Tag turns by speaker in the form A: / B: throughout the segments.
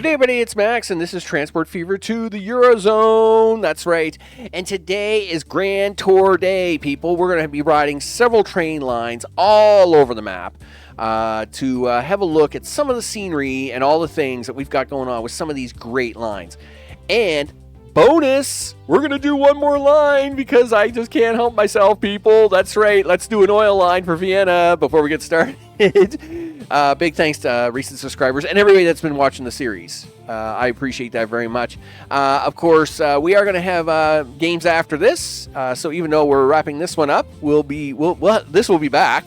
A: Hey everybody, it's Max, and this is Transport Fever to the Eurozone. That's right. And today is Grand Tour Day, people. We're going to be riding several train lines all over the map to have a look at some of the scenery and all the things that we've got going on with some of these great lines. And bonus, we're going to do one more line because I just can't help myself, people. That's right. Let's do an oil line for Vienna before we get started. Big thanks to recent subscribers and everybody that's been watching the series. I appreciate that very much. Of course, we are going to have games after this. So even though we're wrapping this one up, this will be back.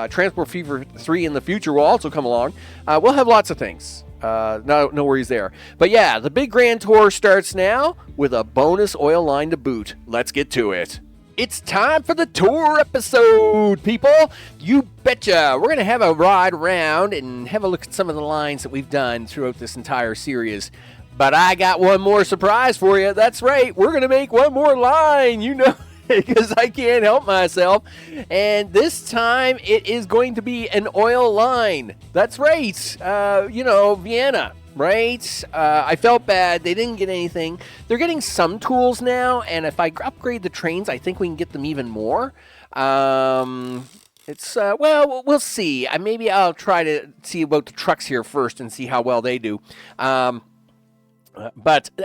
A: Transport Fever 3 in the future will also come along. We'll have lots of things. No worries there. But yeah, the big Grand Tour starts now with a bonus oil line to boot. Let's get to it. It's time for the tour episode, people. You betcha. We're going to have a ride around and have a look at some of the lines that we've done throughout this entire series. But I got one more surprise for you. That's right. We're going to make one more line, because I can't help myself. And this time it is going to be an oil line. That's right. Vienna. Right? I felt bad. They didn't get anything. They're getting some tools now, and if I upgrade the trains, I think we can get them even more. We'll see. Maybe I'll try to see about the trucks here first and see how well they do. But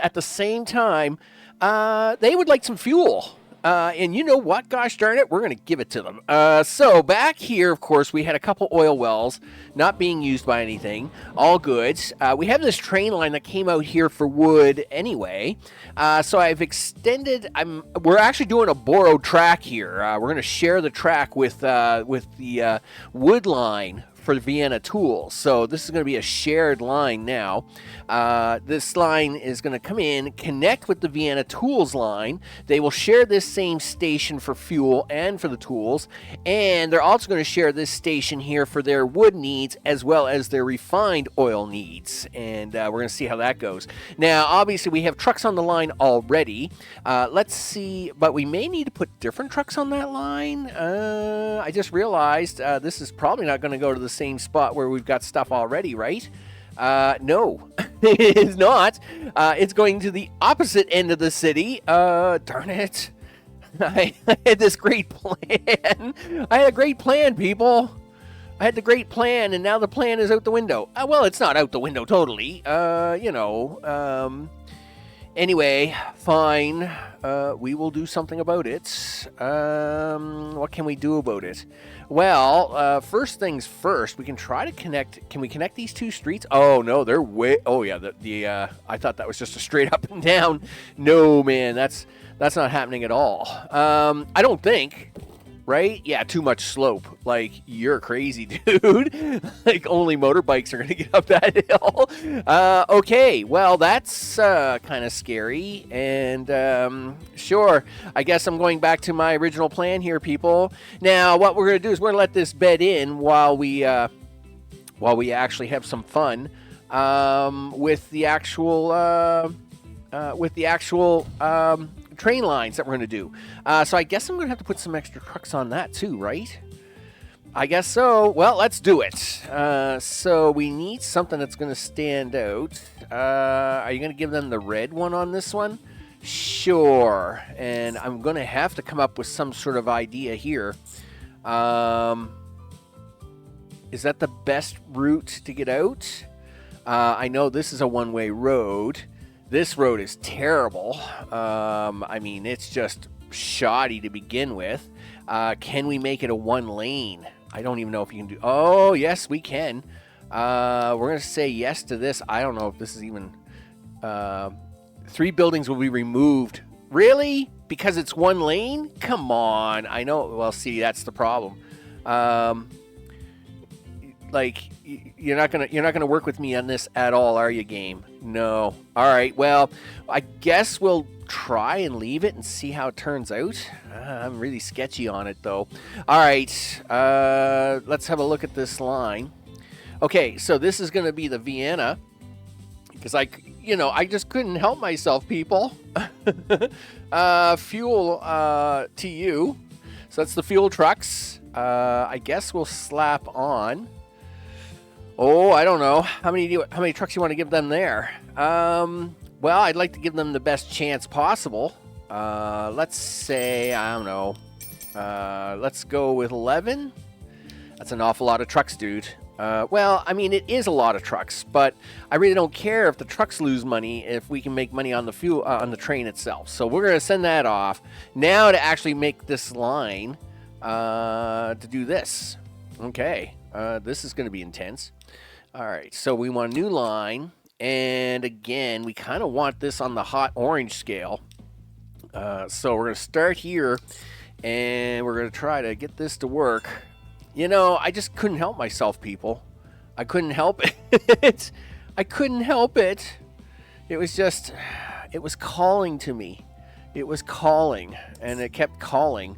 A: at the same time, they would like some fuel. And you know what? Gosh darn it, we're going to give it to them. So back here, of course, we had a couple oil wells not being used by anything. All good. We have this train line that came out here for wood anyway. So I've extended. We're actually doing a borrowed track here. We're going to share the track with the wood line for Vienna tools. So this is going to be a shared line now. This line is going to come in, connect with the Vienna tools line. They will share this same station for fuel and for the tools. And they're also going to share this station here for their wood needs as well as their refined oil needs. And we're going to see how that goes. Now, obviously, we have trucks on the line already. Let's see, but we may need to put different trucks on that line. I just realized this is probably not going to go to the same spot where we've got stuff already, right? No, it is not. It's going to the opposite end of the city. Darn it. I had this great plan. I had a great plan, people. I had the great plan, and now the plan is out the window. Well, it's not out the window totally. Anyway, fine. We will do something about it. What can we do about it? Well, first things first, we can try to connect. Can we connect these two streets? Oh, no, they're way... Oh, yeah, I thought that was just a straight up and down. No, man, that's not happening at all. I don't think... Right? Yeah, too much slope. Like, you're crazy, dude. Like, only motorbikes are going to get up that hill. Okay, well, that's kind of scary. And, sure, I guess I'm going back to my original plan here, people. Now, what we're going to do is we're going to let this bed in while we actually have some fun with the actual train lines that we're going to do. So I guess I'm going to have to put some extra trucks on that too, right? I guess so. Well, let's do it. So we need something that's going to stand out. Are you going to give them the red one on this one? Sure. And I'm going to have to come up with some sort of idea here. Is that the best route to get out? I know this is a one-way road. This road is terrible. It's just shoddy to begin with. Can we make it a one lane? I don't even know if you can do... Oh, yes, we can. We're going to say yes to this. I don't know if this is even... 3 buildings will be removed. Really? Because it's one lane? Come on. I know... Well, see, that's the problem. You're not gonna work with me on this at all, are you, game? No. All right. Well, I guess we'll try and leave it and see how it turns out. I'm really sketchy on it, though. All right. Let's have a look at this line. Okay, so this is going to be the Vienna, because I just couldn't help myself, people. Fuel TU. So that's the fuel trucks. I guess we'll slap on. Oh, I don't know. How many trucks you want to give them there? Well, I'd like to give them the best chance possible. Let's say, I don't know. Let's go with 11. That's an awful lot of trucks, dude. Well, I mean, it is a lot of trucks, but I really don't care if the trucks lose money if we can make money on the fuel on the train itself. So we're going to send that off. Now to actually make this line to do this. Okay, this is going to be intense. All right, so we want a new line, and again, we kind of want this on the hot orange scale. So we're going to start here, and we're going to try to get this to work. You know, I just couldn't help myself, people. I couldn't help it. I couldn't help it. It was just, it was calling to me. It was calling, and it kept calling.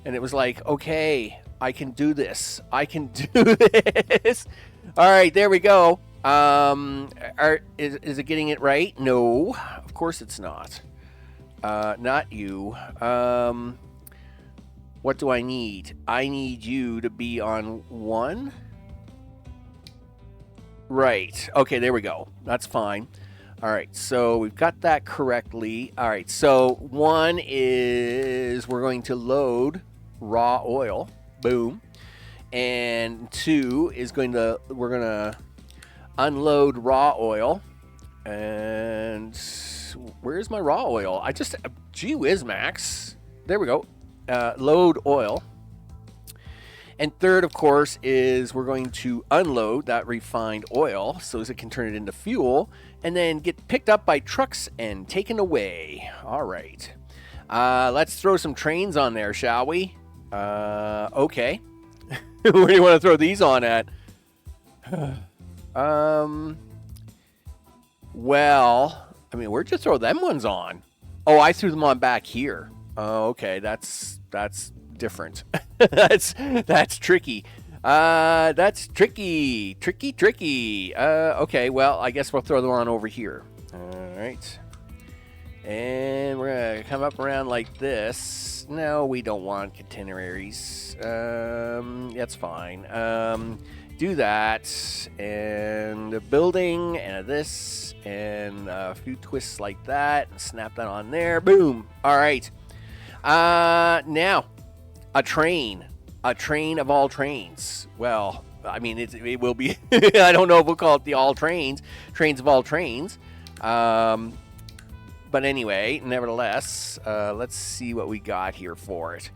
A: And it was like, okay, I can do this. I can do this. All right, there we go. Is it getting it right? No, of course it's not. Not you. What do I need? I need you to be on 1. Right. Okay, there we go. That's fine. All right, so we've got that correctly. All right, so 1 is we're going to load raw oil. Boom. And 2 is we're going to unload raw oil. And where's my raw oil? Gee whiz, Max. There we go. Load oil. And third, of course, is we're going to unload that refined oil so as it can turn it into fuel and then get picked up by trucks and taken away. All right. Let's throw some trains on there, shall we? Okay. Where do you want to throw these on at? Well, I mean, where'd you throw them ones on? Oh, I threw them on back here. Oh, okay. That's different. that's tricky. That's tricky. Okay, well, I guess we'll throw them on over here. All right. And we're going to come up around like this. No, we don't want catenaries. That's fine. Do that. And a building and a this and a few twists like that. Snap that on there. Boom. All right. Now, a train of all trains. Well, I mean, it will be, I don't know if we'll call it the all trains of all trains. But anyway, nevertheless, let's see what we got here for it.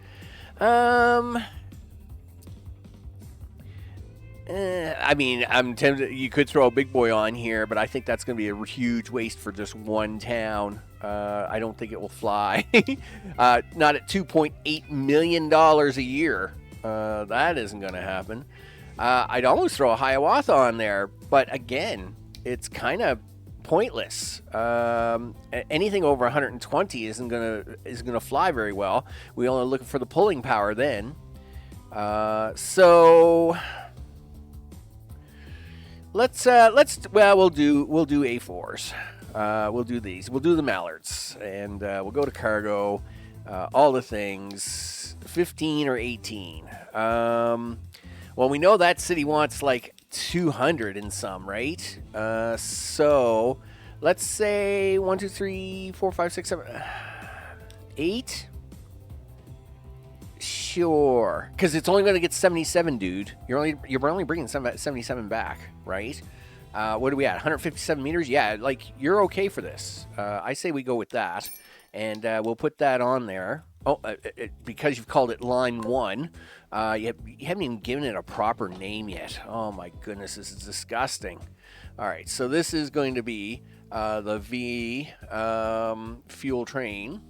A: I mean, I'm tempted, you could throw a big boy on here, but I think that's going to be a huge waste for just one town. I don't think it will fly. Not at $2.8 million a year. That isn't going to happen. I'd almost throw a Hiawatha on there, but again, it's kind of pointless. Anything over 120 isn't gonna fly very well. We only looking for the pulling power then. So we'll do A4s. We'll do these. We'll do the Mallards, and we'll go to cargo. All the things, 15 or 18. Well, we know that city wants like 200 and some, right? So let's say 1, 2, 3, 4, 5, 6, 7, 8. Sure, because it's only going to get 77, dude. You're only bringing 77 back, right? What are we at? 157 meters? Yeah, like you're okay for this. I say we go with that, and we'll put that on there. Oh, because you've called it line 1. You haven't even given it a proper name yet. Oh my goodness, this is disgusting. All right, so this is going to be the V fuel train.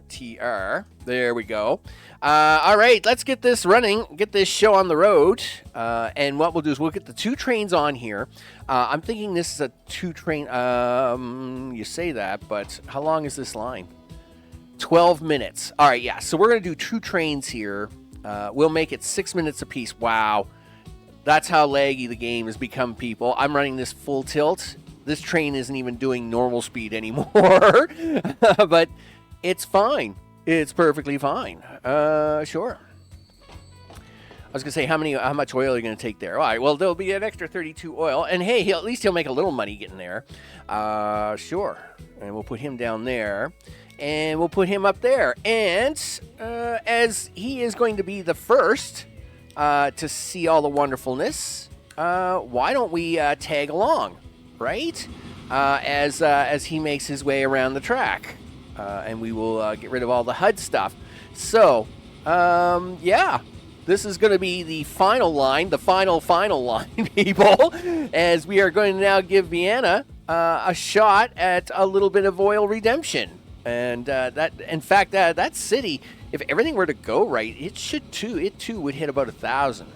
A: TR. There we go. All right, let's get this running, get this show on the road. And what we'll do is we'll get the 2 trains on here. I'm thinking this is a 2 train. You say that, but how long is this line? 12 minutes. All right, yeah. So we're going to do 2 trains here. We'll make it 6 minutes apiece. Wow. That's how laggy the game has become, people. I'm running this full tilt. This train isn't even doing normal speed anymore. But it's fine. It's perfectly fine. Sure. was gonna say how much oil are you gonna take there? All right, well there'll be an extra 32 oil, and hey, at least he'll make a little money getting there. Sure, and we'll put him down there, and we'll put him up there, and as he is going to be the first to see all the wonderfulness, why don't we tag along, right? As he makes his way around the track, and we will get rid of all the HUD stuff. So, yeah, this is going to be the final line, the final line, people, as we are going to now give Vienna a shot at a little bit of oil redemption. And that city, if everything were to go right, it too would hit about 1,000.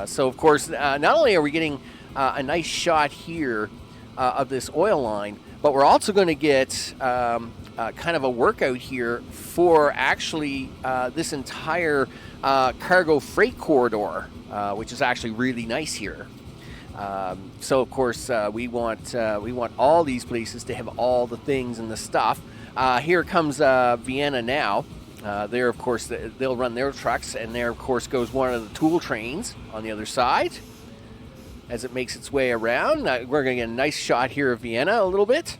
A: So, of course, not only are we getting a nice shot here of this oil line, but we're also going to get kind of a workout here for actually this entire cargo freight corridor, which is actually really nice here. So of course we want all these places to have all the things and the stuff. Here comes Vienna now. There, of course, they'll run their trucks, and there, of course, goes one of the tool trains on the other side. As it makes its way around, we're going to get a nice shot here of Vienna a little bit.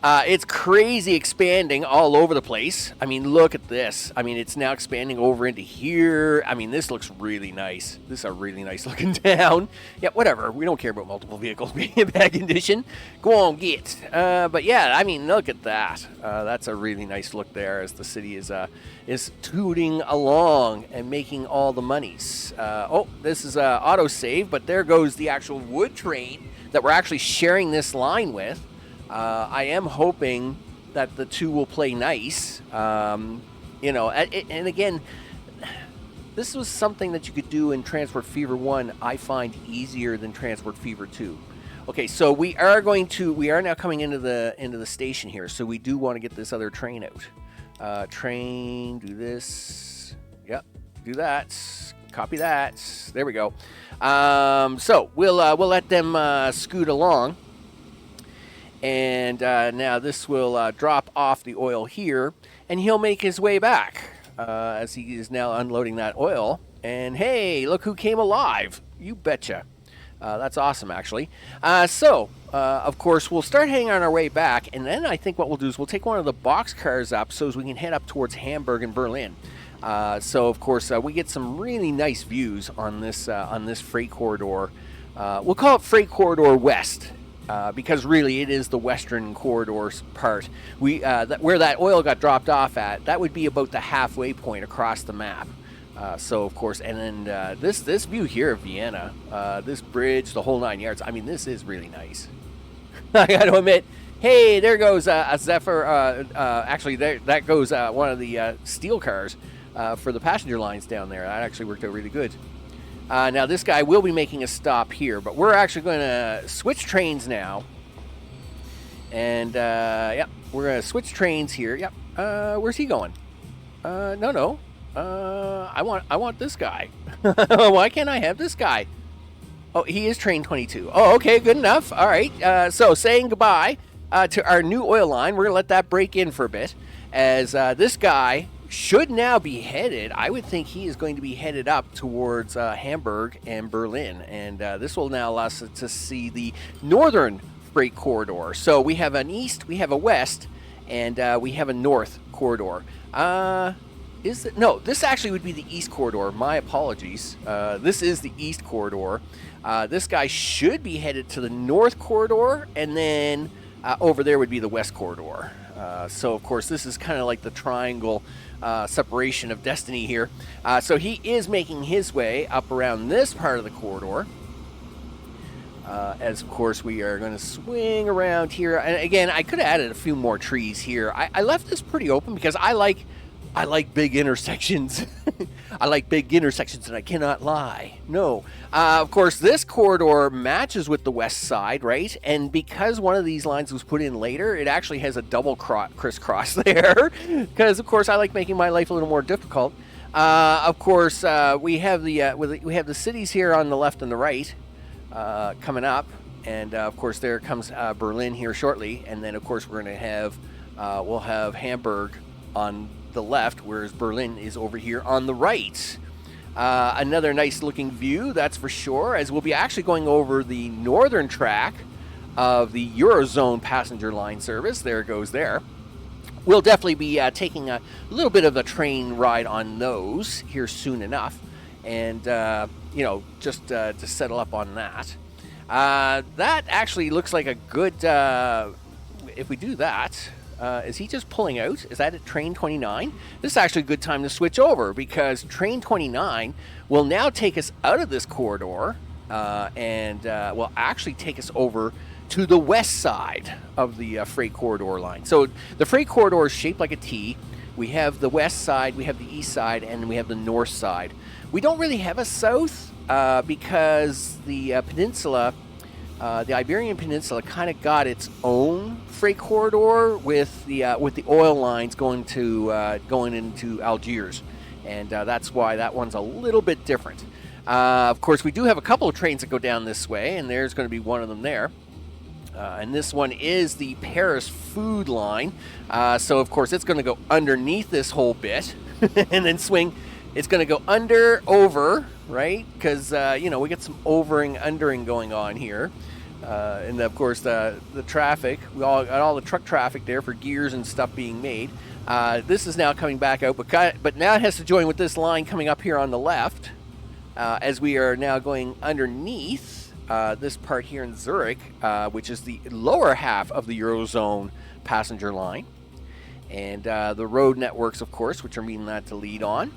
A: It's crazy expanding all over the place. I mean, look at this. I mean, it's now expanding over into here. I mean, this looks really nice. This is a really nice looking town. Yeah, whatever. We don't care about multiple vehicles being in bad condition. Go on, get. But yeah, I mean, look at that. That's a really nice look there as the city is tooting along and making all the monies. Oh, this is autosave, but there goes the actual wood train that we're actually sharing this line with. I am hoping that the two will play nice, and again, this was something that you could do in Transport Fever 1, I find easier than Transport Fever 2. Okay, so we are now coming into the station here, so we do want to get this other train out. Train, do this, yep, do that, copy that, there we go. So we'll let them scoot along. And now this will drop off the oil here, and he'll make his way back as he is now unloading that oil. And hey, look who came alive. You betcha. That's awesome, actually. Of course, we'll start heading on our way back, and then I think what we'll do is we'll take one of the box cars up so as we can head up towards Hamburg and Berlin. So, of course, we get some really nice views on this freight corridor. We'll call it Freight Corridor West. Because really it is the western corridors part. Where that oil got dropped off at, that would be about the halfway point across the map. So of course, and then this view here of Vienna, this bridge, the whole 9 yards. I mean, this is really nice. I got to admit, hey, there goes a Zephyr. Actually, that goes one of the steel cars for the passenger lines down there. That actually worked out really good. Now, this guy will be making a stop here, but we're actually going to switch trains now. And, yeah, we're going to switch trains here. Yep. Where's he going? No. I want this guy. Why can't I have this guy? Oh, he is train 22. Oh, okay, good enough. All right. So, saying goodbye to our new oil line. We're going to let that break in for a bit, as this guy should now be headed. I would think he is going to be headed up towards Hamburg and Berlin, and this will now allow us to see the northern freight corridor. So we have an east, we have a west, and we have a north corridor. No, this actually would be the east corridor. My apologies. This is the east corridor. This guy should be headed to the north corridor, and then over there would be the west corridor. So, of course, this is kind of like the triangle separation of destiny here. So he is making his way up around this part of the corridor. As, of course, we are going to swing around here. And, again, I could have added a few more trees here. I left this pretty open because I like big intersections. I like big intersections, and I cannot lie. No. Of course, this corridor matches with the west side, right? And because one of these lines was put in later, it actually has a double crisscross there. Because, of course, I like making my life a little more difficult. Of course, we have the cities here on the left and the right coming up. And, of course, there comes Berlin here shortly. And then, of course, we're going to have we'll have Hamburg on the left, whereas Berlin is over here on the right. Another nice looking view, that's for sure, as we'll be actually going over the northern track of the Eurozone passenger line service. There it goes there. We'll definitely be taking a little bit of a train ride on those here soon enough, and just to settle up on that. That actually looks like a good. If we do that, is he just pulling out? Is that at train 29? This is actually a good time to switch over, because train 29 will now take us out of this corridor and will actually take us over to the west side of the freight corridor line. So the freight corridor is shaped like a T. We have the west side, we have the east side, and we have the north side. We don't really have a south because the peninsula, the Iberian Peninsula, kind of got its own freight corridor with the oil lines going into Algiers, and that's why that one's a little bit different. Of course, we do have a couple of trains that go down this way, and there's going to be one of them there. And this one is the Paris food line. So, of course, it's going to go underneath this whole bit and then swing. It's going to go over, right? Because, we get some overing, undering going on here. And, of course, the traffic. We all got all the truck traffic there for gears and stuff being made. This is now coming back out. But now it has to join with this line coming up here on the left as we are now going underneath this part here in Zurich, which is the lower half of the Eurozone passenger line, and the road networks, of course, which are meaning that to lead on.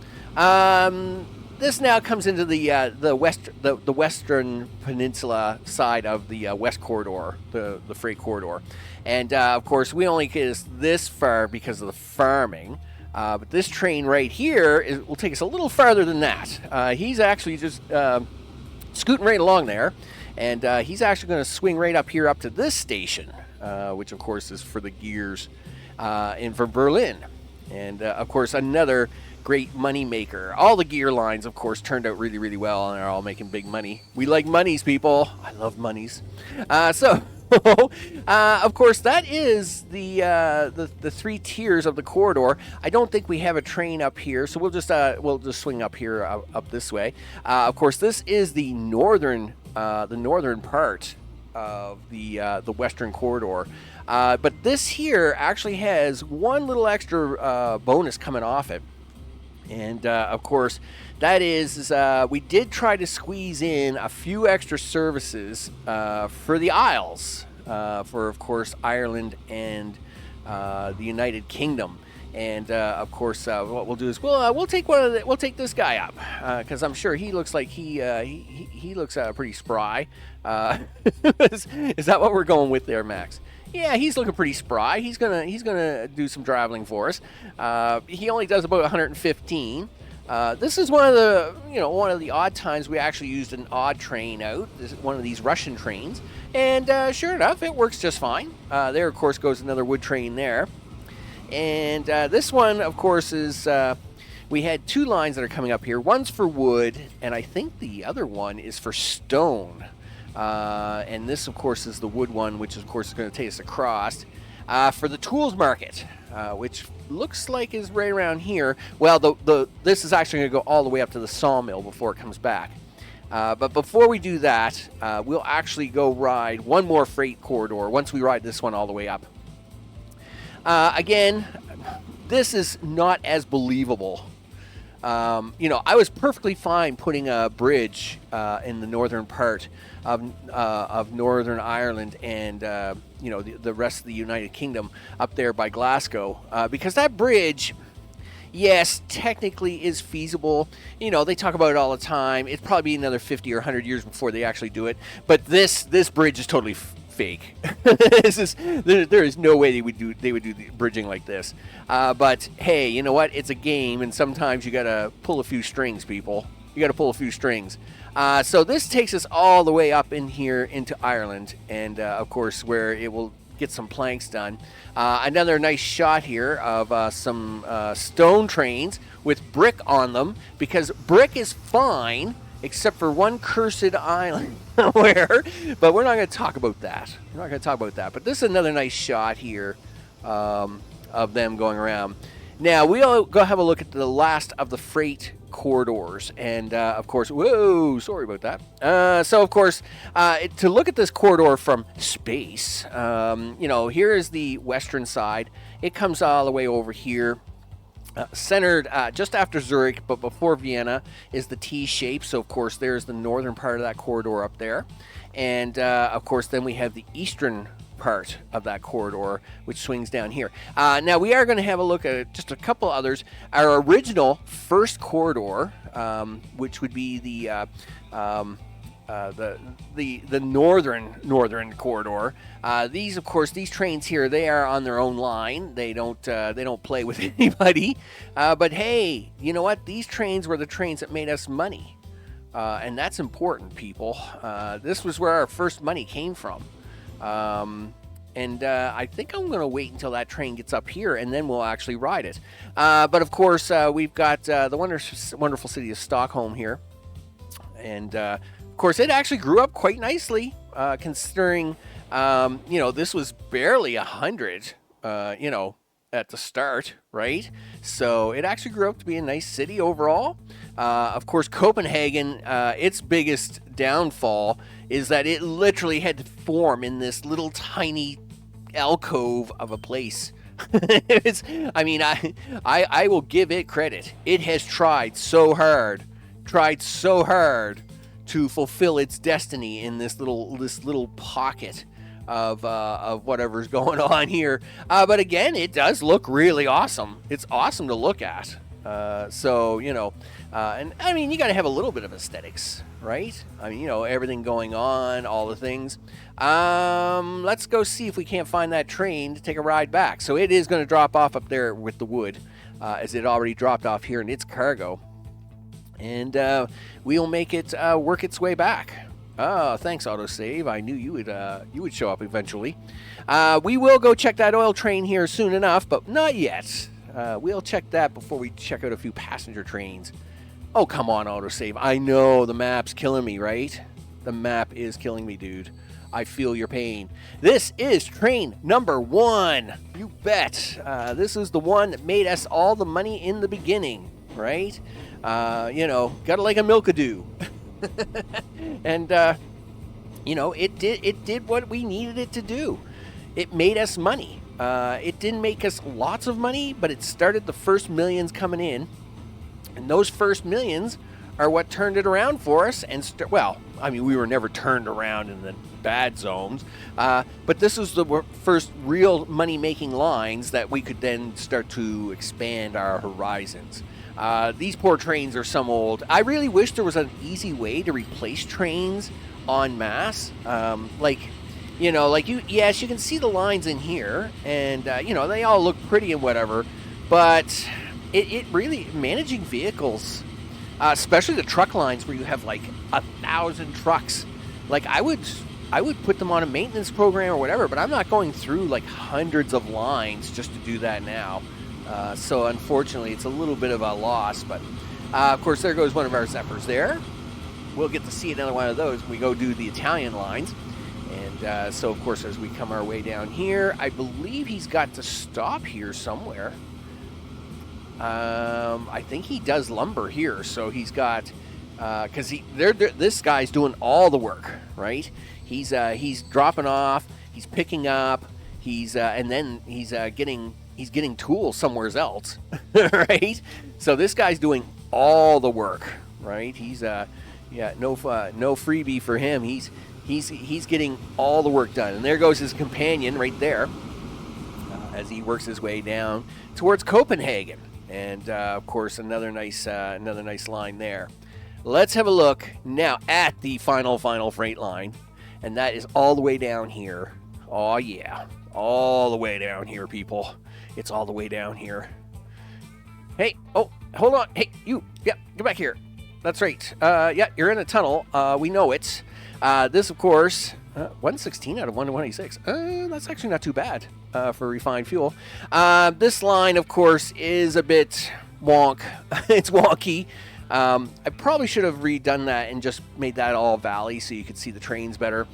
A: This now comes into the western peninsula side of the west corridor, the freight corridor, and of course we only get this far because of the farming. But this train right here will take us a little farther than that. He's actually just scooting right along there. And he's actually going to swing right up here up to this station, which, of course, is for the gears for Berlin. And, of course, another great money maker. All the gear lines, of course, turned out really, really well, and they're all making big money. We like monies, people. I love monies. Of course, that is the three tiers of the corridor. I don't think we have a train up here, so we'll just swing up here up this way. Of course, this is the northern part of the western corridor. But this here actually has one little extra bonus coming off it. And, of course, that is we did try to squeeze in a few extra services for the Isles, for, of course, Ireland and the United Kingdom. And, of course, what we'll do is we'll take we'll take this guy up, because I'm sure he looks like he looks pretty spry. Is that what we're going with there, Max? Yeah, he's looking pretty spry. He's gonna do some traveling for us. He only does about 115. This is one of the odd times we actually used an odd train out. This is one of these Russian trains, and sure enough, it works just fine. There, of course, goes another wood train there, and this one, of course, is. We had two lines that are coming up here. One's for wood, and I think the other one is for stone. And this, of course, is the wood one, which, of course, is going to take us across for the tools market, which looks like is right around here. Well, this is actually going to go all the way up to the sawmill before it comes back. But before we do that, we'll actually go ride one more freight corridor once we ride this one all the way up. Again, this is not as believable. I was perfectly fine putting a bridge in the northern part of Northern Ireland and the rest of the United Kingdom up there by Glasgow, because that bridge, yes, technically is feasible. They talk about it all the time. It's probably another 50 or 100 years before they actually do it. But this bridge is totally fake. There is no way they would do the bridging like this. But hey, you know what? It's a game, and sometimes you gotta pull a few strings, people. You gotta pull a few strings. So this takes us all the way up in here into Ireland, and of course where it will get some planks done. Another nice shot here of some stone trains with brick on them, because brick is fine except for one cursed island but we're not going to talk about that. But this is another nice shot here of them going around. Now, we'll go have a look at the last of the freight corridors. And, of course, whoa, sorry about that. So, of course, to look at this corridor from space, here is the western side. It comes all the way over here. Centered just after Zurich, but before Vienna, is the T shape. So, of course, there's the northern part of that corridor up there. And, of course, then we have the eastern part of that corridor, which swings down here. Now, we are going to have a look at just a couple others. Our original first corridor, which would be the northern corridor. These, of course, these trains here, they are on their own line. They don't play with anybody. But hey, you know what? These trains were the trains that made us money, and that's important, people. This was where our first money came from. I think I'm going to wait until that train gets up here, and then we'll actually ride it. But of course, we've got the wonderful city of Stockholm here, and of course, it actually grew up quite nicely, considering, this was barely 100, at the start, right? So it actually grew up to be a nice city overall. Of course, Copenhagen, its biggest downfall is that it literally had to form in this little tiny alcove of a place. I will give it credit. It has tried so hard to fulfill its destiny in this little pocket of whatever's going on here. But again, it does look really awesome. It's awesome to look at. And I mean, you got to have a little bit of aesthetics, right? I mean, everything going on, all the things. Let's go see if we can't find that train to take a ride back. So it is going to drop off up there with the wood, as it already dropped off here in its cargo. And we'll make it work its way back. Oh, thanks, autosave. I knew you would show up eventually. We will go check that oil train here soon enough, but not yet. We'll check that before we check out a few passenger trains. Oh, come on, autosave. I know the map's killing me, right? The map is killing me, dude. I feel your pain. This is train number 1. You bet. This is the one that made us all the money in the beginning, right? Gotta like a milkadoo. And, it did what we needed it to do. It made us money. It didn't make us lots of money, but it started the first millions coming in. And those first millions are what turned it around for us. And we were never turned around in the bad zones. But this is the first real money-making lines that we could then start to expand our horizons. These poor trains are some old. I really wish there was an easy way to replace trains en masse. Yes, you can see the lines in here, and, they all look pretty and whatever, but it really, managing vehicles, especially the truck lines where you have, 1,000 trucks, I would put them on a maintenance program or whatever, but I'm not going through, hundreds of lines just to do that now. So unfortunately, it's a little bit of a loss, but of course, there goes one of our Zephyrs there. We'll get to see another one of those when we go do the Italian lines. And so, of course, as we come our way down here, I believe he's got to stop here somewhere. I think he does lumber here, so he's got, because this guy's doing all the work, right? He's dropping off, he's picking up, and then he's getting tools somewhere else, right? So this guy's doing all the work, right? He's no freebie for him. He's getting all the work done. And there goes his companion right there, as he works his way down towards Copenhagen. And of course, another nice line there. Let's have a look now at the final freight line, and that is all the way down here. Oh yeah, all the way down here, people. It's all the way down here. Hey, oh, hold on. Hey, you. Yeah, get back here. That's right. You're in a tunnel. We know it. This, of course, 116 out of 126. That's actually not too bad for refined fuel. This line, of course, is a bit wonk. It's wonky. I probably should have redone that and just made that all valley so you could see the trains better.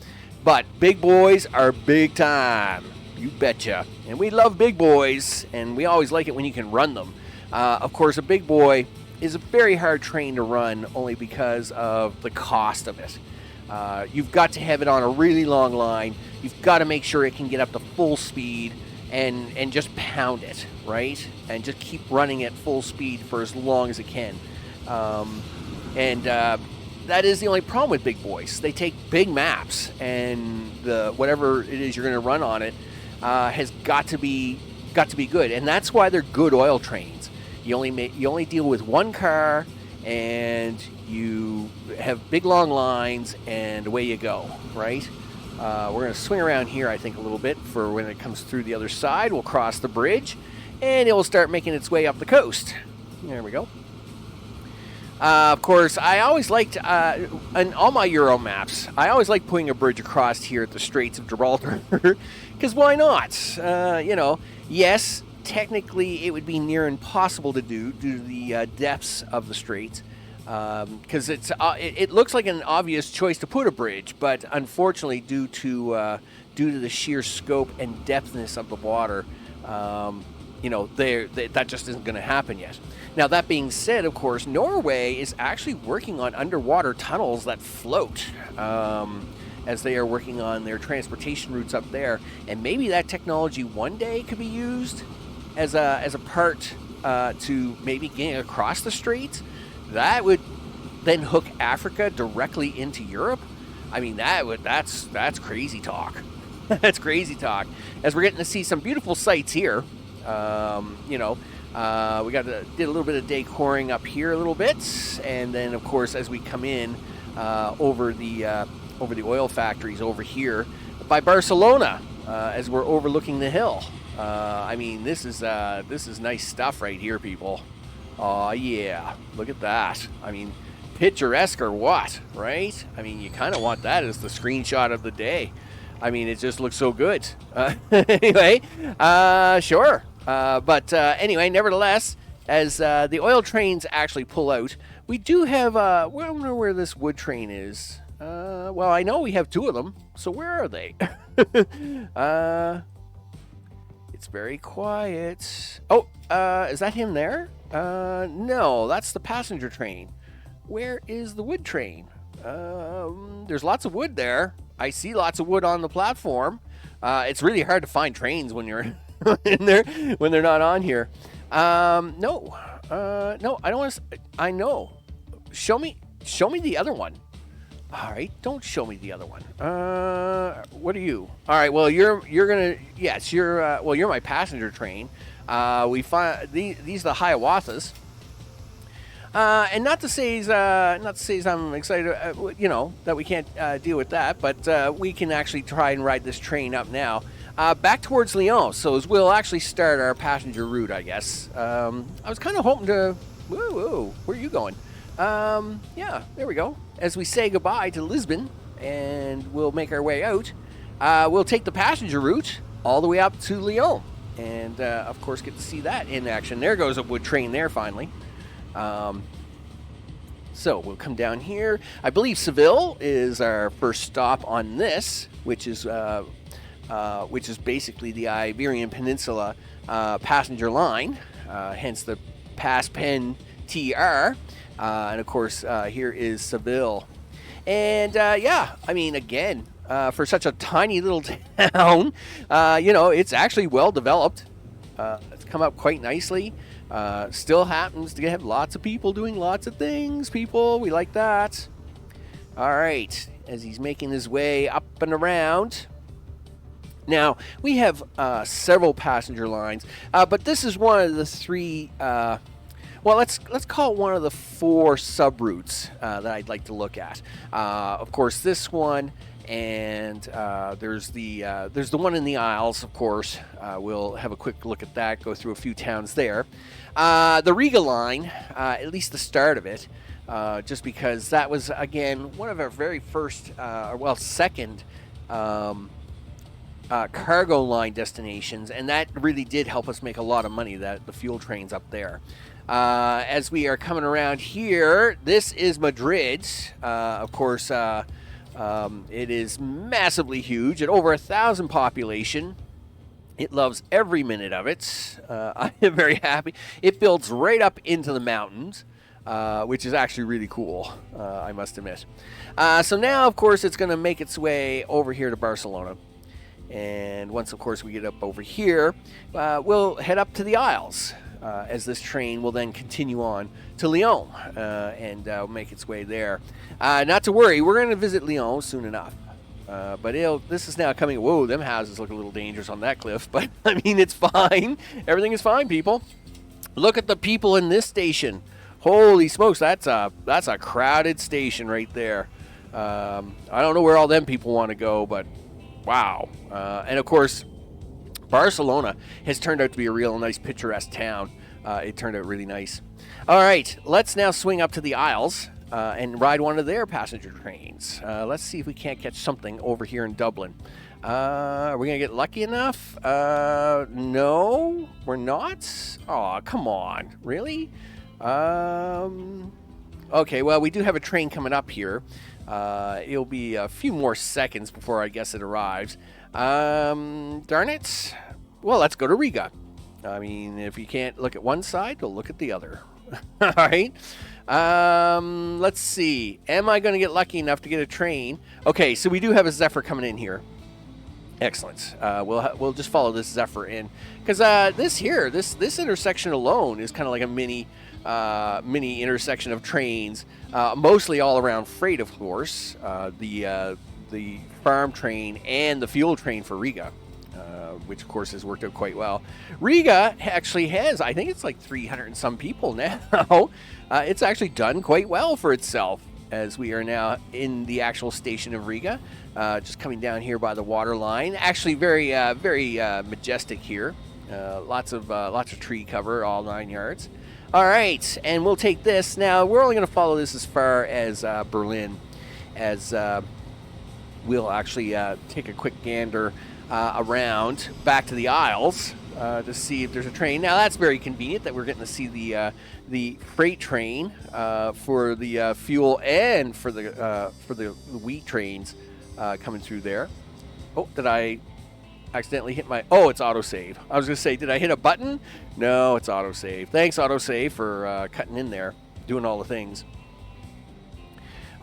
A: But big boys are big time. You betcha. And we love big boys, and we always like it when you can run them. Of course, a big boy is a very hard train to run only because of the cost of it. You've got to have it on a really long line. You've got to make sure it can get up to full speed and just pound it, right? And just keep running at full speed for as long as it can. That is the only problem with big boys. They take big maps, and whatever it is you're going to run on it has got to be good. And that's why they're good oil trains. You only deal with one car, and you have big long lines, and away you go, right? We're going to swing around here, I think, a little bit for when it comes through the other side. We'll cross the bridge, and it will start making its way up the coast. There we go. Of course, I always liked, on all my Euro maps, I always like putting a bridge across here at the Straits of Gibraltar, because why not? Yes, technically it would be near impossible to do due to the depths of the straits, because it looks like an obvious choice to put a bridge, but unfortunately due to the sheer scope and depthness of the water, that just isn't going to happen yet. Now, that being said, of course, Norway is actually working on underwater tunnels that float, as they are working on their transportation routes up there. And maybe that technology one day could be used as a part to maybe getting across the straits. That would then hook Africa directly into Europe. I mean, that's crazy talk. That's crazy talk. As we're getting to see some beautiful sights here. We did a little bit of decoring up here a little bit, and then of course as we come in over the oil factories over here by Barcelona, as we're overlooking the hill. This is nice stuff right here, people. Oh yeah, look at that. I mean, picturesque or what, right? I mean, you kind of want that as the screenshot of the day. I mean, it just looks so good. Anyway, sure. Anyway, nevertheless, as the oil trains actually pull out, we do have, I don't know where this wood train is. Well, I know we have two of them, so where are they? It's very quiet. Oh, is that him there? No, that's the passenger train. Where is the wood train? There's lots of wood there. I see lots of wood on the platform. It's really hard to find trains when you're in there, when they're not on here. No, I don't want to. I know. Show me the other one. All right, don't show me the other one. What are you? All right, well you're gonna. Yes, you're. Well, you're my passenger train. We find these are the Hiawathas. And not to say I'm excited, that we can't deal with that, but we can actually try and ride this train up now, back towards Lyon. So as we'll actually start our passenger route, I guess. I was kind of hoping to. Whoa, where are you going? Yeah, there we go. As we say goodbye to Lisbon, and we'll make our way out. We'll take the passenger route all the way up to Lyon, and of course get to see that in action. There goes a wood train there finally. So we'll come down here. I believe Seville is our first stop on this, which is basically the Iberian Peninsula passenger line, hence the PASPEN TR. And of course, here is Seville. And again, for such a tiny little town, it's actually well developed. It's come up quite nicely. Still happens to have lots of people doing lots of things, people. We like that. All right, as he's making his way up and around. Now, we have several passenger lines, but this is one of the three, let's call it one of the four subroutes that I'd like to look at. Of course, this one, and there's the one in the Isles, of course. We'll have a quick look at that, go through a few towns there. The Riga line, at least the start of it, just because that was, again, one of our very first, second cargo line destinations, and that really did help us make a lot of money, the fuel trains up there. As we are coming around here, this is Madrid. Of course, it is massively huge at over 1,000 population. It loves every minute of it. I am very happy. It builds right up into the mountains, which is actually really cool, I must admit. So now, of course, it's going to make its way over here to Barcelona. And once, of course, we get up over here, we'll head up to the Isles, as this train will then continue on to Lyon and make its way there. Not to worry, we're going to visit Lyon soon enough. But this is now coming. Whoa, them houses look a little dangerous on that cliff. But, I mean, it's fine. Everything is fine, people. Look at the people in this station. Holy smokes, that's a crowded station right there. I don't know where all them people want to go, but wow. And, of course, Barcelona has turned out to be a real nice, picturesque town. It turned out really nice. All right, let's now swing up to the Isles. And ride one of their passenger trains. Let's see if we can't catch something over here in Dublin. Are we going to get lucky enough? No, we're not. Oh, come on. Really? Okay, well, we do have a train coming up here. It'll be a few more seconds before I guess it arrives. Darn it. Well, let's go to Riga. I mean, if you can't look at one side, we'll look at the other. All right. Let's see. Am I going to get lucky enough to get a train? Okay, so we do have a Zephyr coming in here. Excellent. We'll just follow this Zephyr in because this intersection alone is kind of like a mini intersection of trains, mostly all around freight, of course. The farm train and the fuel train for Riga. Which, of course, has worked out quite well. Riga actually has, I think it's like 300 and some people now. It's actually done quite well for itself as we are now in the actual station of Riga, just coming down here by the water line. Actually, very majestic here. Lots of tree cover, all 9 yards. All right, and we'll take this. Now, we're only going to follow this as far as Berlin, as we'll actually take a quick gander around back to the Isles to see if there's a train. Now that's very convenient that we're getting to see the freight train for the fuel and for the wheat trains coming through there. Oh, did I accidentally hit my? Oh, it's autosave. I was gonna say, did I hit a button? No, it's autosave. Thanks, autosave, for cutting in there, doing all the things.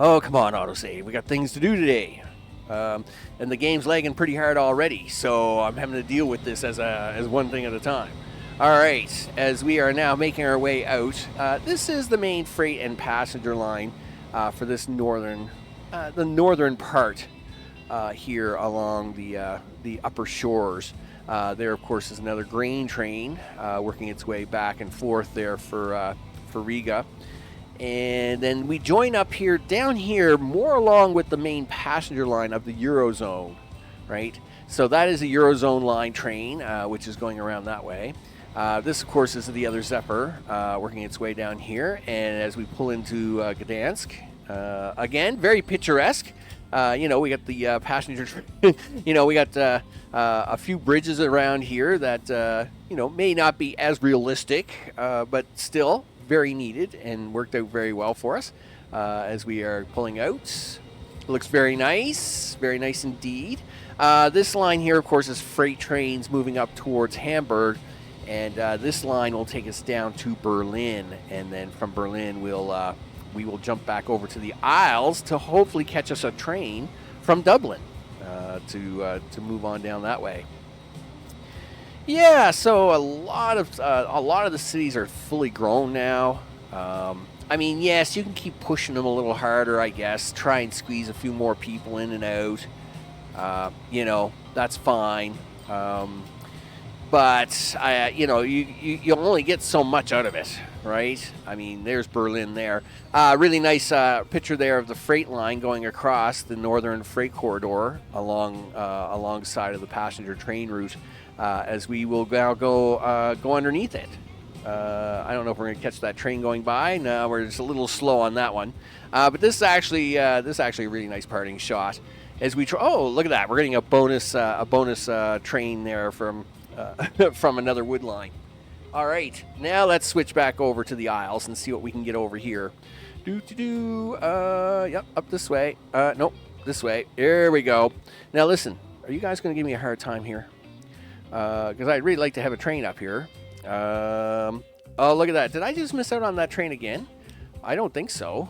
A: Oh, come on, autosave. We got things to do today. And the game's lagging pretty hard already, so I'm having to deal with this as one thing at a time. All right, as we are now making our way out, this is the main freight and passenger line for this the northern part here along the upper shores. There, of course, is another grain train working its way back and forth there for Riga. And then we join up here, down here, more along with the main passenger line of the Eurozone, right? So that is a Eurozone line train, which is going around that way. This, of course, is the other Zephyr working its way down here. And as we pull into Gdansk, again, very picturesque. We got the passenger train. We got a few bridges around here that, may not be as realistic, but still very needed and worked out very well for us as we are pulling out. It looks very nice indeed. This line here, of course, is freight trains moving up towards Hamburg, and this line will take us down to Berlin, and then from Berlin we will jump back over to the Isles to hopefully catch us a train from Dublin to move on down that way. Yeah, so a lot of the cities are fully grown now. I mean, yes, you can keep pushing them a little harder, I guess. Try and squeeze a few more people in and out. That's fine. But you only get so much out of it, right? I mean, there's Berlin there. Really nice picture there of the freight line going across the northern freight corridor alongside of the passenger train route. As we will now go underneath it. I don't know if we're going to catch that train going by. No, we're just a little slow on that one. But this is actually a really nice parting shot. As we look at that, we're getting a bonus train there from another wood line. All right, now let's switch back over to the Isles and see what we can get over here. Yep, up this way. Nope, this way. Here we go. Now listen, are you guys going to give me a hard time here? because I'd really like to have a train up here. Oh, look at that. Did I just miss out on that train again? I don't think so.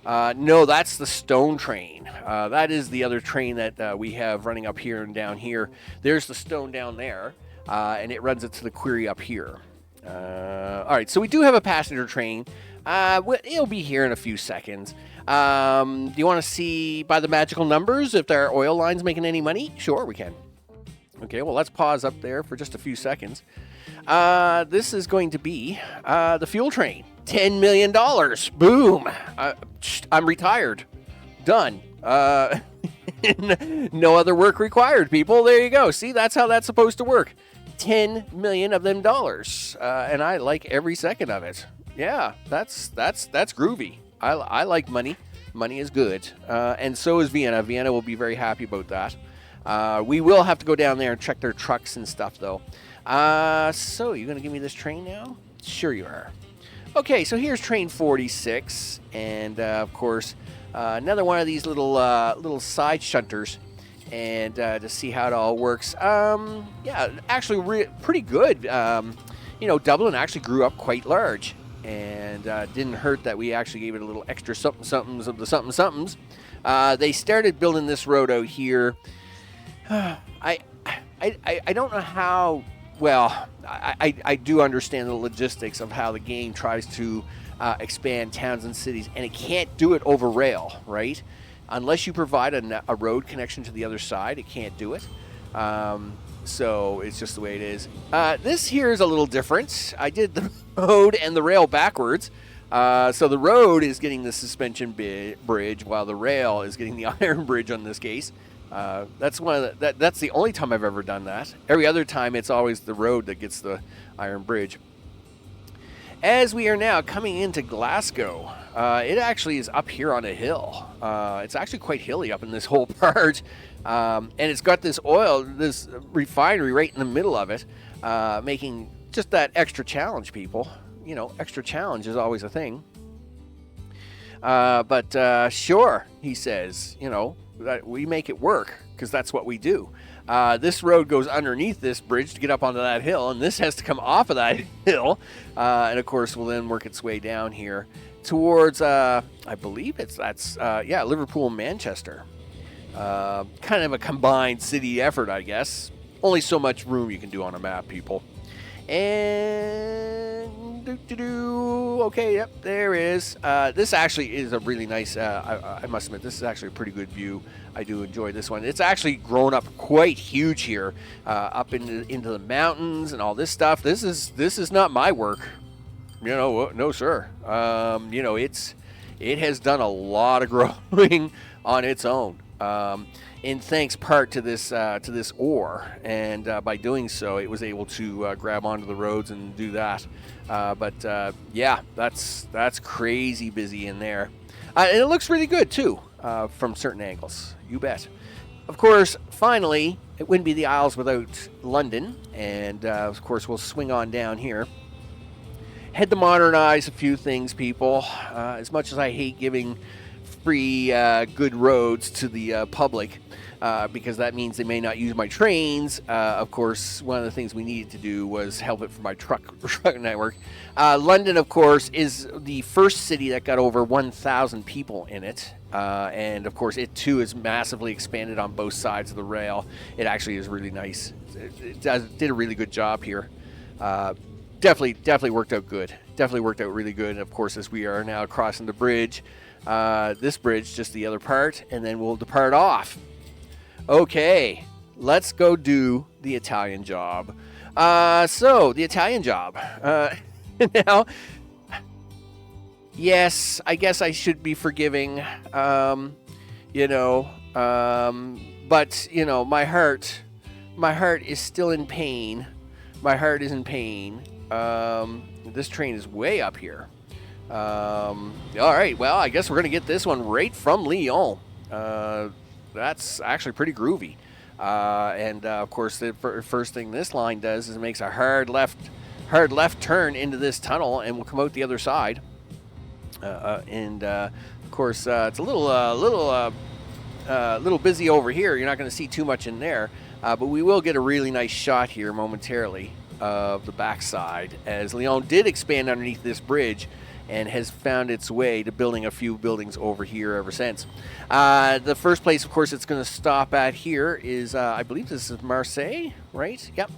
A: No, that's the stone train. That is the other train that we have running up here and down here. There's the stone down there, and it runs it to the quarry up here. All right, so we do have a passenger train. It'll be here in a few seconds. Do you want to see by the magical numbers if our oil line's making any money? Sure, we can. Okay, well, let's pause up there for just a few seconds. This is going to be the fuel train. $10 million. Boom. I'm retired. Done. No other work required, people. There you go. See, that's how that's supposed to work. 10 million of them dollars. And I like every second of it. Yeah, that's groovy. I like money. Money is good. And so is Vienna. Vienna will be very happy about that. We will have to go down there and check their trucks and stuff, though. So, you're going to give me this train now? Sure you are. Okay, so here's train 46. And, of course, another one of these little side shunters. And to see how it all works. Yeah, actually pretty good. Dublin actually grew up quite large. And didn't hurt that we actually gave it a little extra somethings of the somethings. They started building this road out here. I don't know how well. I do understand the logistics of how the game tries to expand towns and cities, and it can't do it over rail, right? Unless you provide a road connection to the other side, it can't do it. So it's just the way it is. This here is a little different. I did the road and the rail backwards. So the road is getting the suspension bridge, while the rail is getting the iron bridge on this case. That's that's the only time I've ever done that. Every other time, it's always the road that gets the iron bridge. As we are now coming into Glasgow, it actually is up here on a hill. It's actually quite hilly up in this whole part. And it's got this refinery right in the middle of it, making just that extra challenge, people. Extra challenge is always a thing. But sure, he says, that we make it work because that's what we do. This road goes underneath this bridge to get up onto that hill, and this has to come off of that hill. And of course, will then work its way down here towards, I believe that's Liverpool and Manchester. Kind of a combined city effort, I guess. Only so much room you can do on a map, people. And okay, yep, there is. This actually is a really nice. I must admit, this is actually a pretty good view. I do enjoy this one. It's actually grown up quite huge here, up into the mountains and all this stuff. This is not my work, no sir. It has done a lot of growing on its own. In thanks part to this ore, and by doing so, it was able to grab onto the roads and do that. Yeah, that's crazy busy in there, and it looks really good too from certain angles. You bet. Of course, finally, it wouldn't be the Isles without London, and of course, we'll swing on down here. Had to modernize a few things, people. As much as I hate giving free good roads to the public, because that means they may not use my trains. Of course, one of the things we needed to do was help it for my truck network. London, of course, is the first city that got over 1,000 people in it. And, of course, it, too, is massively expanded on both sides of the rail. It actually is really nice. It did a really good job here. Definitely worked out good. Definitely worked out really good. And, of course, as we are now crossing the bridge, this bridge, just the other part, and then we'll depart off. Okay, let's go do the Italian job. So, the Italian job. Now, yes, I guess I should be forgiving, but, my heart is still in pain. My heart is in pain. This train is way up here. All right, well, I guess we're going to get this one right from Lyon. That's actually pretty groovy. And of course, the first thing this line does is it makes a hard left turn into this tunnel, and we'll come out the other side. Of course, it's a little busy over here. You're not going to see too much in there. But we will get a really nice shot here momentarily of the backside, as Lyon did expand underneath this bridge and has found its way to building a few buildings over here ever since. The first place, of course, it's going to stop at here is, I believe this is Marseille, right? Yep.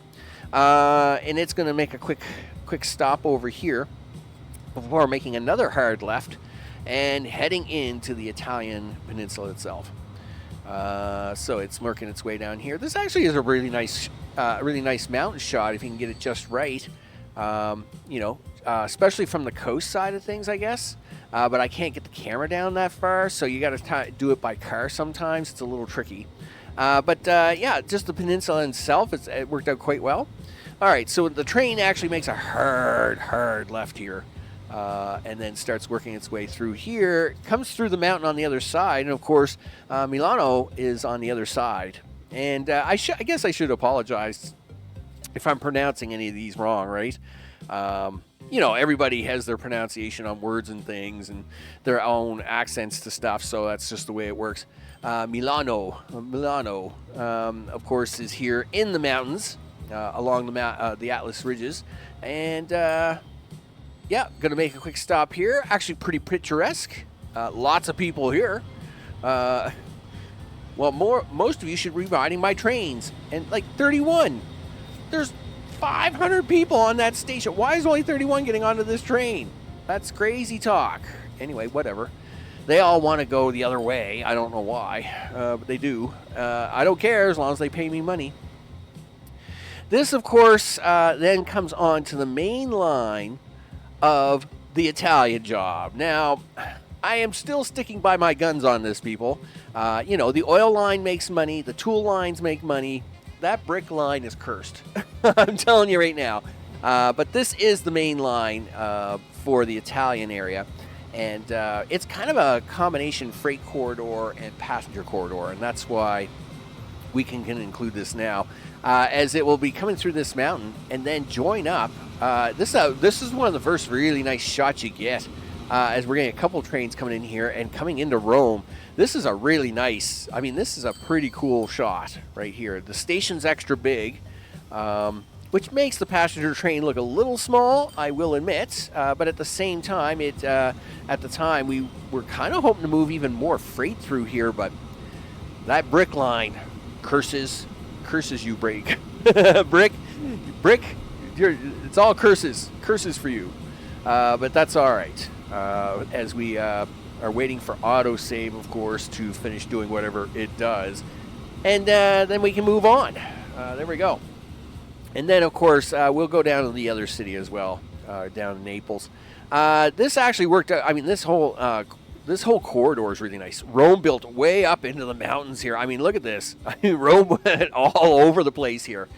A: And it's going to make a quick stop over here before making another hard left and heading into the Italian peninsula itself. So it's working its way down here. This actually is a really nice mountain shot if you can get it just right. Especially from the coast side of things, I guess. But I can't get the camera down that far, so you got to do it by car sometimes. It's a little tricky. Yeah, just the peninsula itself, it worked out quite well. All right, so the train actually makes a hard left here. And then starts working its way through here, comes through the mountain on the other side, and of course, Milano is on the other side. And I guess I should apologize if I'm pronouncing any of these wrong, right? Everybody has their pronunciation on words and things and their own accents to stuff, so that's just the way it works. Milano, of course, is here in the mountains along the Atlas ridges, and yeah, going to make a quick stop here. Actually pretty picturesque. Lots of people here. Most of you should be riding my trains. And like 31. There's 500 people on that station. Why is only 31 getting onto this train? That's crazy talk. Anyway, whatever. They all want to go the other way. I don't know why, but they do. I don't care as long as they pay me money. This, of course, then comes on to the main line of the Italian job. Now, I am still sticking by my guns on this, people. The oil line makes money. The tool lines make money. That brick line is cursed. I'm telling you right now. But this is the main line for the Italian area. And it's kind of a combination freight corridor and passenger corridor. And that's why we can include this now. As it will be coming through this mountain and then join up. This is one of the first really nice shots you get as we're getting a couple trains coming in here and coming into Rome. This is a really nice, this is a pretty cool shot right here. The station's extra big, which makes the passenger train look a little small, I will admit. But at the same time, at the time, we were kind of hoping to move even more freight through here, but that brick line curses you, brick. brick, it's all curses for you. But that's all right. As we are waiting for autosave, of course, to finish doing whatever it does. And then we can move on. There we go. And then, of course, we'll go down to the other city as well, down in Naples. This actually worked out. This whole corridor is really nice. Rome built way up into the mountains here. Look at this. Rome went all over the place here.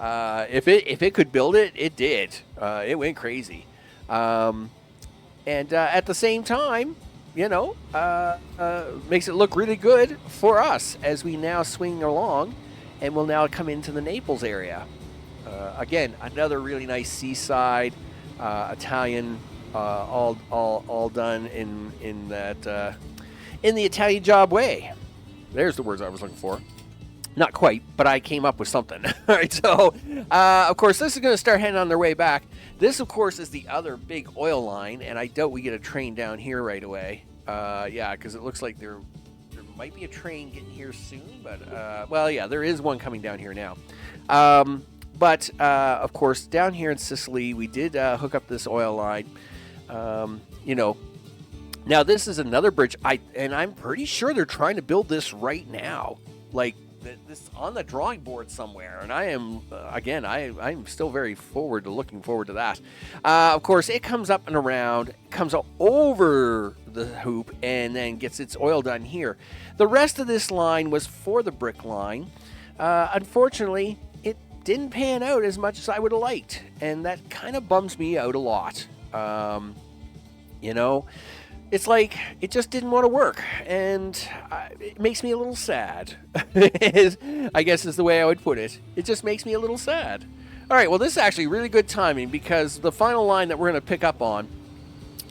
A: If it could build it, it did. It went crazy. And at the same time, makes it look really good for us as we now swing along, and we'll now come into the Naples area. Again, another really nice seaside, Italian, all done in the Italian job way. There's the words I was looking for. Not quite, but I came up with something. All right, so, of course, this is going to start heading on their way back. This, of course, is the other big oil line, and I doubt we get a train down here right away. Yeah, because it looks like there might be a train getting here soon, but, there is one coming down here now. But, of course, down here in Sicily, we did hook up this oil line. Now this is another bridge, and I'm pretty sure they're trying to build this right now. Like, this on the drawing board somewhere, and I am I'm still very looking forward to that. Of course, it comes up and around, comes over the hoop, and then gets its oil done here. The rest of this line was for the brick line. Unfortunately, it didn't pan out as much as I would have liked, and that kind of bums me out a lot. It's like it just didn't want to work, and it makes me a little sad. I guess is the way I would put it. It just makes me a little sad. All right, well, this is actually really good timing because the final line that we're going to pick up on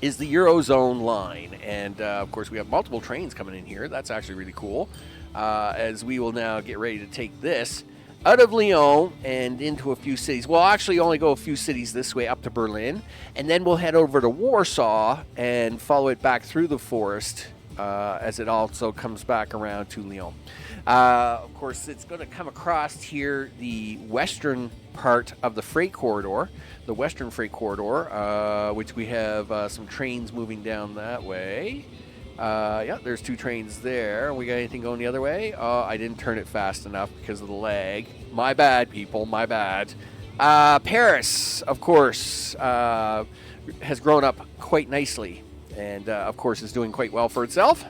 A: is the Eurozone line. And, of course, we have multiple trains coming in here. That's actually really cool, as we will now get ready to take this out of Lyon and into a few cities. We'll actually only go a few cities this way up to Berlin, and then we'll head over to Warsaw and follow it back through the forest as it also comes back around to Lyon. Of course, it's going to come across here the western part of the freight corridor, the western freight corridor, which we have some trains moving down that way. Yeah, there's 2 trains there. We got anything going the other way? I didn't turn it fast enough because of the lag. My bad, people. My bad. Paris, of course, has grown up quite nicely and, of course, is doing quite well for itself.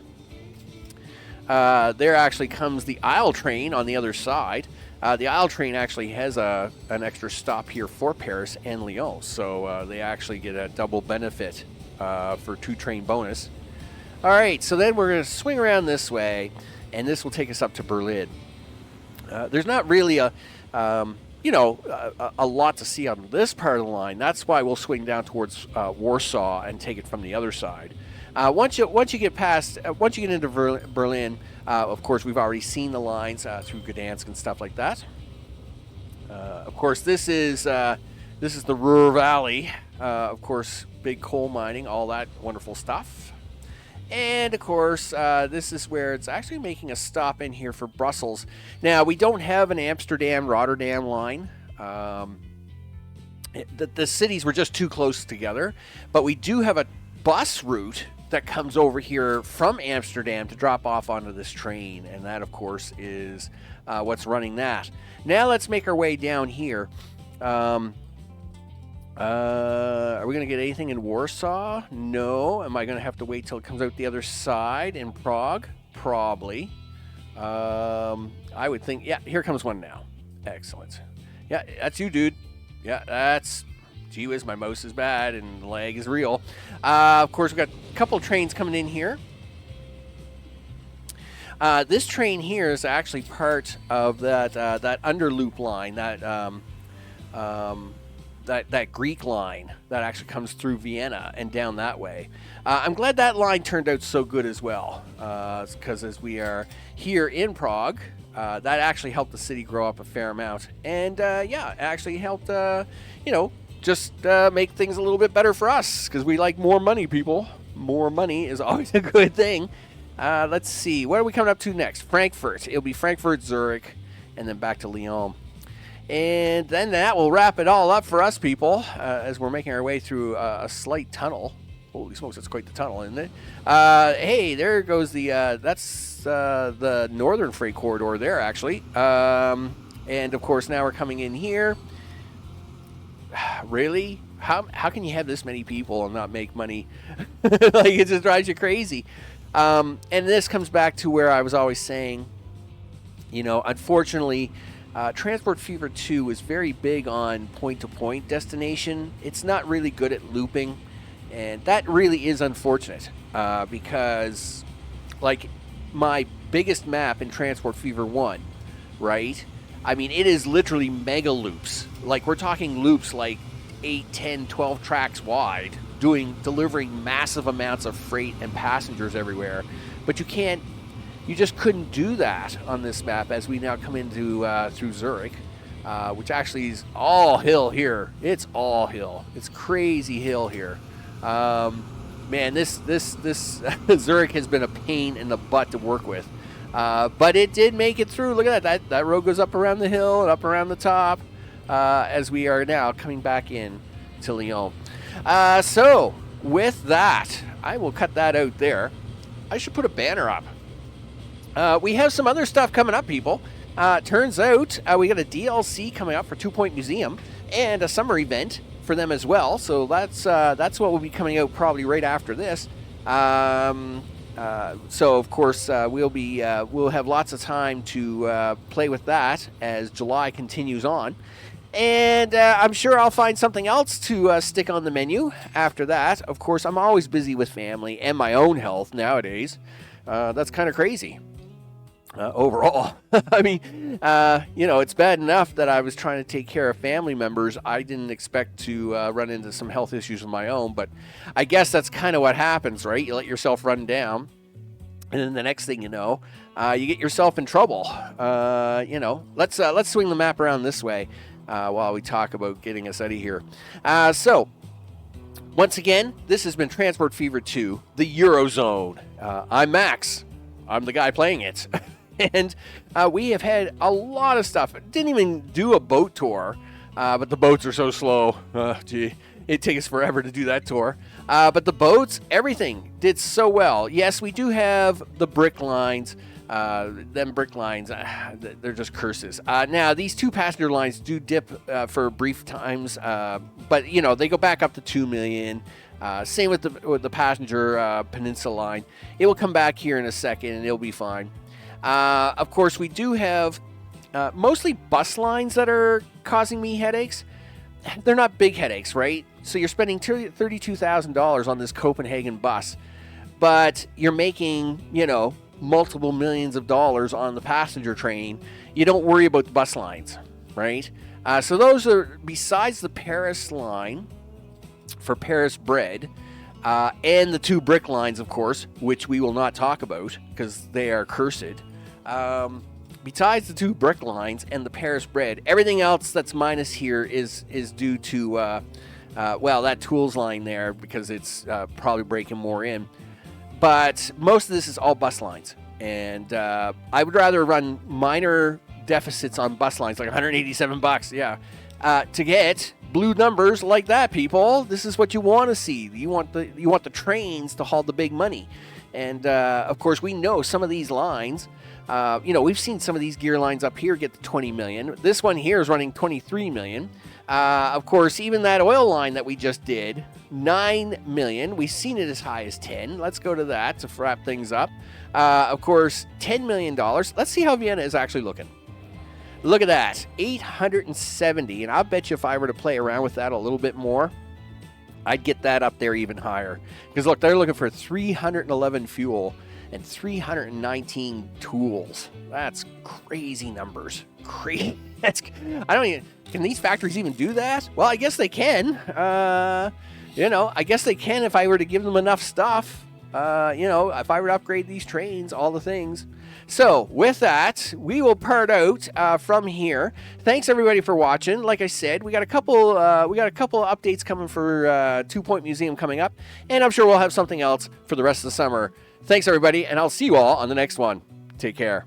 A: There actually comes the Isle train on the other side. The Isle train actually has an extra stop here for Paris and Lyon, so they actually get a double benefit for 2 train bonus. All right, so then we're going to swing around this way, and this will take us up to Berlin. There's not really a lot to see on this part of the line. That's why we'll swing down towards Warsaw and take it from the other side. Once you get into Berlin, of course, we've already seen the lines through Gdansk and stuff like that. Of course, this is the Ruhr Valley. Of course, big coal mining, all that wonderful stuff. And, of course, this is where it's actually making a stop in here for Brussels. Now, we don't have an Amsterdam-Rotterdam line. The cities were just too close together. But we do have a bus route that comes over here from Amsterdam to drop off onto this train. And that, of course, is what's running that. Now, let's make our way down here. Are we going to get anything in Warsaw? No. Am I going to have to wait till it comes out the other side in Prague? Probably. I would think, yeah, here comes one now. Excellent. Yeah, that's you, dude. Yeah, that's, gee whiz, my mouse is bad and the lag is real. Of course, we've got a couple of trains coming in here. This train here is actually part of that underloop line, that Greek line that actually comes through Vienna and down that way. I'm glad that line turned out so good as well, because as we are here in Prague, that actually helped the city grow up a fair amount. And yeah, it actually helped, just make things a little bit better for us, because we like more money, people. More money is always a good thing. Let's see, what are we coming up to next? Frankfurt. It'll be Frankfurt, Zurich, and then back to Lyon. And then that will wrap it all up for us, people, as we're making our way through a slight tunnel. Holy smokes, that's quite the tunnel, isn't it? Hey, there goes that's the northern freight corridor there, actually. And, of course, now we're coming in here. Really? How can you have this many people and not make money? Like, it just drives you crazy. And this comes back to where I was always saying, unfortunately, Transport Fever 2 is very big on point-to-point destination. It's not really good at looping, and that really is unfortunate because, like, my biggest map in Transport Fever 1, right? I mean, it is literally mega loops. Like, we're talking loops like 8, 10, 12 tracks wide, delivering massive amounts of freight and passengers everywhere. But you just couldn't do that on this map as we now come into through Zurich, which actually is all hill here. It's all hill. It's crazy hill here. Man, this Zurich has been a pain in the butt to work with. But it did make it through. Look at that. That road goes up around the hill and up around the top as we are now coming back in to Lyon. So with that, I will cut that out there. I should put a banner up. We have some other stuff coming up, people. Turns out we got a DLC coming up for 2 Point Museum and a summer event for them as well. So that's what will be coming out probably right after this. So of course we'll have lots of time to play with that as July continues on. And I'm sure I'll find something else to stick on the menu after that. Of course, I'm always busy with family and my own health nowadays. That's kind of crazy. Overall, I mean, it's bad enough that I was trying to take care of family members. I didn't expect to run into some health issues of my own, but I guess that's kind of what happens, right? You let yourself run down, and then the next thing you know, you get yourself in trouble. Let's swing the map around this way while we talk about getting us out of here. So, once again, this has been Transport Fever 2, the Eurozone. I'm Max. I'm the guy playing it. And we have had a lot of stuff. Didn't even do a boat tour, but the boats are so slow. It'd take us forever to do that tour. But the boats, everything did so well. Yes, we do have the brick lines. Them brick lines, they're just curses. Now, these 2 passenger lines do dip for brief times, but, they go back up to 2 million. Same with the passenger peninsula line. It will come back here in a second, and it'll be fine. Of course, we do have mostly bus lines that are causing me headaches. They're not big headaches, right? So you're spending $32,000 on this Copenhagen bus, but you're making, multiple millions of dollars on the passenger train. You don't worry about the bus lines, right? So those are, besides the Paris line for Paris bread, and the 2 brick lines, of course, which we will not talk about because they are cursed. Besides the 2 brick lines and the Paris bread, everything else that's minus here is due to, that tools line there because it's probably breaking more in. But most of this is all bus lines. And I would rather run minor deficits on bus lines, like $187, to get blue numbers like that, people. This is what you want to see. You want the trains to haul the big money. And, of course, we know some of these lines, we've seen some of these gear lines up here get to 20 million. This one here is running 23 million. Of course, even that oil line that we just did, 9 million. We've seen it as high as 10. Let's go to that to wrap things up. Of course, $10 million. Let's see how Vienna is actually looking. Look at that, 870. And I'll bet you if I were to play around with that a little bit more, I'd get that up there even higher. Because look, they're looking for 311 fuel and 319 tools. That's crazy numbers. Crazy. Can these factories even do that? Well, I guess they can. I guess they can if I were to give them enough stuff. If I were to upgrade these trains, all the things. So, with that, we will part out from here. Thanks everybody for watching. Like I said, we got a couple updates coming for 2 Point Museum coming up, and I'm sure we'll have something else for the rest of the summer. Thanks everybody, and I'll see you all on the next one. Take care.